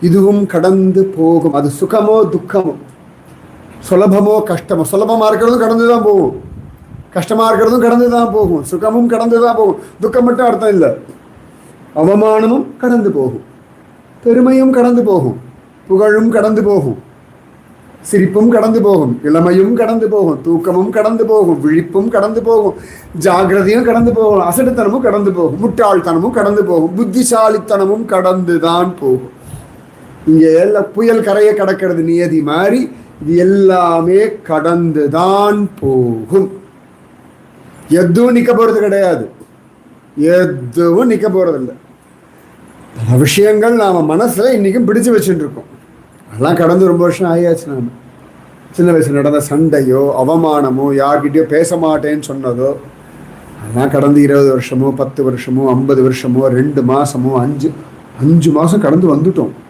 இதுவும் கடந்து போகும். அது சுகமோ துக்கமோ, சுலபமோ கஷ்டமோ. சுலபமாக இருக்கிறதும் கடந்து தான் போகும், கஷ்டமாக இருக்கிறதும் கடந்து தான் போகும், சுகமும் கடந்து தான் போகும். துக்கம் மட்டும் அர்த்தம் இல்லை. அவமானமும் கடந்து போகும், பெருமையும் கடந்து போகும், புகழும் கடந்து போகும், சிரிப்பும் கடந்து போகும், இளமையும் கடந்து போகும், தூக்கமும் கடந்து போகும், விழிப்பும் கடந்து போகும், ஜாகிரதையும் கடந்து போகும், அசடுத்தனமும் கடந்து போகும், முட்டாள்தனமும் கடந்து போகும், புத்திசாலித்தனமும் கடந்து தான் போகும். இங்கே எல்லாம் புயல் கரையை கடக்கிறது நியதி மாதிரி இது எல்லாமே கடந்து தான் போகும். எதுவும் நிற்க போகிறது கிடையாது, எதுவும் நிற்க போகிறதில்லை. பல விஷயங்கள் நாம் மனசில் இன்றைக்கும் பிடிச்சு வச்சுட்டு இருக்கோம். அதெல்லாம் கடந்து ரொம்ப வருஷம் ஆகியாச்சு. நாம் சின்ன வயசில் நடந்த சண்டையோ அவமானமோ யார்கிட்டயோ பேச மாட்டேன்னு சொன்னதோ அதெல்லாம் கடந்து 20 வருஷமோ 10 வருஷமோ 50 வருஷமோ 2 மாதமோ 5 மாதம் கடந்து வந்துட்டோம்.